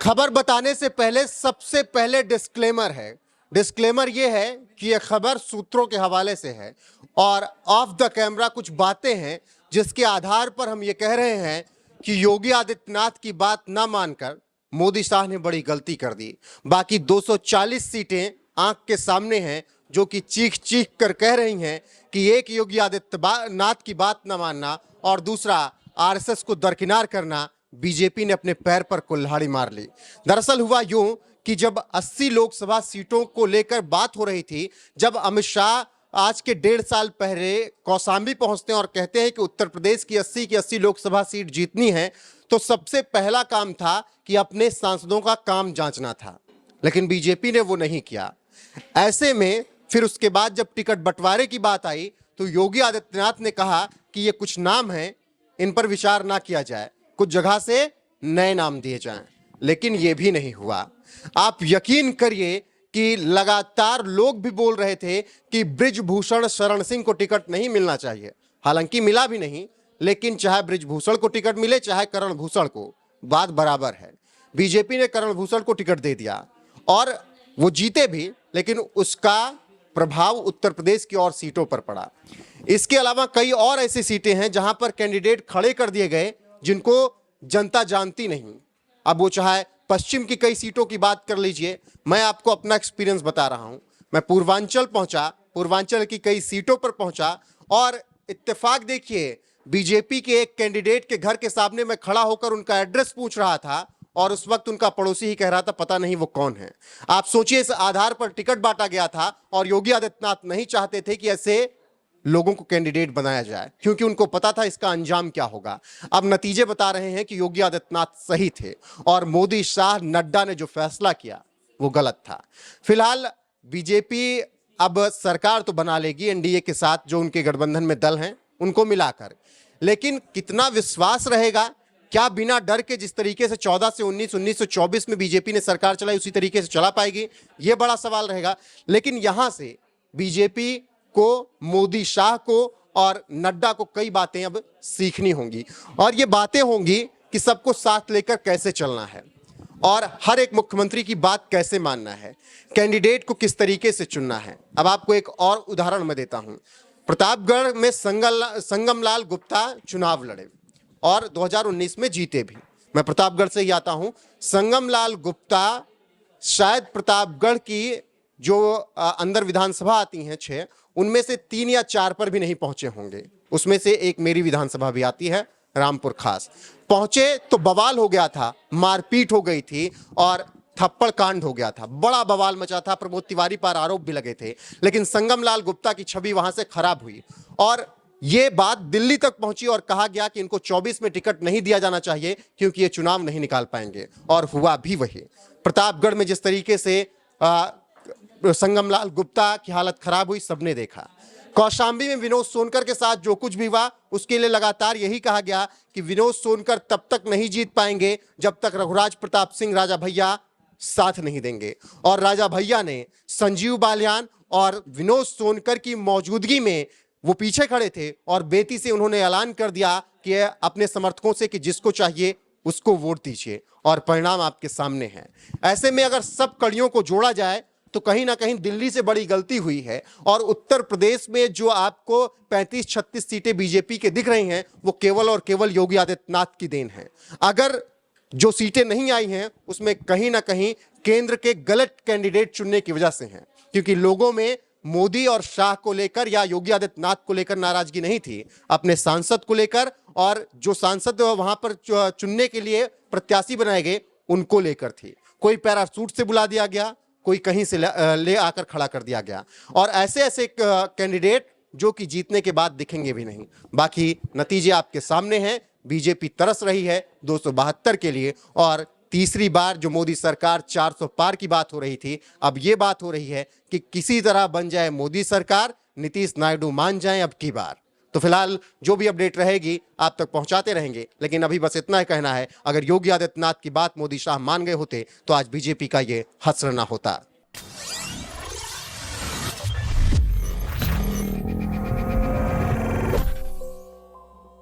खबर बताने से पहले सबसे पहले डिस्क्लेमर है। डिस्क्लेमर ये है कि यह खबर सूत्रों के हवाले से है और ऑफ द कैमरा कुछ बातें हैं जिसके आधार पर हम ये कह रहे हैं कि योगी आदित्यनाथ की बात ना मानकर मोदी शाह ने बड़ी गलती कर दी। बाकी 240 सीटें आंख के सामने हैं जो कि चीख चीख कर कह रही हैं कि एक योगी आदित्यनाथ की बात ना मानना और दूसरा आरएसएस को दरकिनार करना, बीजेपी ने अपने पैर पर कुल्हाड़ी मार ली। दरअसल हुआ यूं कि जब 80 लोकसभा सीटों को लेकर बात हो रही थी, जब अमित शाह आज के 1.5 साल पहले कौशाम्बी पहुंचते हैं और कहते हैं कि उत्तर प्रदेश की 80 लोकसभा सीट जीतनी है, तो सबसे पहला काम था कि अपने सांसदों का काम जांचना था, लेकिन बीजेपी ने वो नहीं किया। ऐसे में फिर उसके बाद जब टिकट बंटवारे की बात आई तो योगी आदित्यनाथ ने कहा कि ये कुछ नाम हैं, इन पर विचार ना किया जाए, कुछ जगह से नए नाम दिए जाएं, लेकिन ये भी नहीं हुआ। आप यकीन करिए कि लगातार लोग भी बोल रहे थे कि बृजभूषण शरण सिंह को टिकट नहीं मिलना चाहिए। हालांकि मिला भी नहीं, लेकिन चाहे बृजभूषण को टिकट मिले चाहे करण भूषण को, बात बराबर है। बीजेपी ने करण भूषण को टिकट दे दिया और वो जीते भी, लेकिन उसका प्रभाव उत्तर प्रदेश की और सीटों पर पड़ा। इसके अलावा कई और ऐसी सीटें हैं जहां पर कैंडिडेट खड़े कर दिए गए जिनको जनता जानती नहीं। अब वो चाहे पश्चिम की कई सीटों की बात कर लीजिए, मैं आपको अपना एक्सपीरियंस बता रहा हूं। मैं पूर्वांचल पहुंचा, पूर्वांचल की कई सीटों पर पहुंचा और इत्तेफाक देखिए, बीजेपी के एक कैंडिडेट के घर के सामने मैं खड़ा होकर उनका एड्रेस पूछ रहा था और उस वक्त उनका पड़ोसी ही कह रहा था पता नहीं वो कौन है। आप सोचिए, इस आधार पर टिकट बांटा गया था और योगी आदित्यनाथ नहीं चाहते थे कि ऐसे लोगों को कैंडिडेट बनाया जाए, क्योंकि उनको पता था इसका अंजाम क्या होगा। अब नतीजे बता रहे हैं कि योगी आदित्यनाथ सही थे और मोदी, शाह, नड्डा ने जो फैसला किया वो गलत था। फिलहाल बीजेपी अब सरकार तो बना लेगी एनडीए के साथ, जो उनके गठबंधन में दल हैं उनको मिलाकर, लेकिन कितना विश्वास रहेगा? क्या बिना डर के जिस तरीके से 14 से 19, 19 से 24 में बीजेपी ने सरकार चलाई उसी तरीके से चला पाएगी? ये बड़ा सवाल रहेगा। लेकिन यहां से बीजेपी को, मोदी, शाह को और नड्डा को कई बातें अब सीखनी होंगी और ये बातें होंगी कि सबको साथ लेकर कैसे चलना है और हर एक मुख्यमंत्री की बात कैसे मानना है, कैंडिडेट को किस तरीके से चुनना है। अब आपको एक और उदाहरण मैं देता हूं। प्रतापगढ़ में संगमलाल गुप्ता चुनाव लड़े और 2019 में जीते भी। मैं प्रतापगढ़ से ही आता हूं। संगमलाल गुप्ता शायद प्रतापगढ़ की जो अंदर विधानसभा आती हैं 6, उनमें से 3 या 4 पर भी नहीं पहुंचे होंगे। उसमें से एक मेरी विधानसभा भी आती है, रामपुर खास। पहुंचे तो बवाल हो गया था, मारपीट हो गई थी और थप्पड़ कांड हो गया था, बड़ा बवाल मचा था, प्रमोद तिवारी पर आरोप भी लगे थे। लेकिन संगमलाल गुप्ता की छवि वहां से खराब हुई और ये बात दिल्ली तक पहुंची और कहा गया कि इनको 24 में टिकट नहीं दिया जाना चाहिए क्योंकि ये चुनाव नहीं निकाल पाएंगे, और हुआ भी वही। प्रतापगढ़ में जिस तरीके से संगमलाल गुप्ता की हालत खराब हुई सबने देखा। कौशाम्बी में विनोद सोनकर के साथ जो कुछ भी हुआ उसके लिए लगातार यही कहा गया कि विनोद सोनकर तब तक नहीं जीत पाएंगे जब तक रघुराज प्रताप सिंह, राजा भैया साथ नहीं देंगे। और राजा भैया ने संजीव बालियान और विनोद सोनकर की मौजूदगी में वो पीछे खड़े थे और बेती से उन्होंने ऐलान कर दिया कि अपने समर्थकों से कि जिसको चाहिए उसको वोट दीजिए, और परिणाम आपके सामने है। ऐसे में अगर सब कड़ियों को जोड़ा जाए तो कहीं ना कहीं दिल्ली से बड़ी गलती हुई है और उत्तर प्रदेश में जो आपको 35-36 सीटें बीजेपी के दिख रही हैं वो केवल और केवल योगी आदित्यनाथ की देन है। अगर जो सीटें नहीं आई हैं उसमें कहीं ना कहीं केंद्र के गलत कैंडिडेट चुनने की वजह से हैं, क्योंकि लोगों में मोदी और शाह को लेकर या योगी आदित्यनाथ को लेकर नाराजगी नहीं थी, अपने सांसद को लेकर, और जो सांसद वहां पर चुनने के लिए प्रत्याशी बनाए गए उनको लेकर थी। कोई पैराशूट से बुला दिया गया, कोई कहीं से ले आकर खड़ा कर दिया गया, और ऐसे ऐसे कैंडिडेट जो कि जीतने के बाद दिखेंगे भी नहीं। बाकी नतीजे आपके सामने हैं। बीजेपी तरस रही है 272 के लिए, और तीसरी बार जो मोदी सरकार 400 पार की बात हो रही थी, अब ये बात हो रही है कि किसी तरह बन जाए मोदी सरकार, नीतीश नायडू मान जाएं अब की बार। तो फिलहाल जो भी अपडेट रहेगी आप तक पहुंचाते रहेंगे, लेकिन अभी बस इतना ही कहना है, अगर योगी आदित्यनाथ की बात मोदी शाह मान गए होते तो आज बीजेपी का ये हश्र ना होता।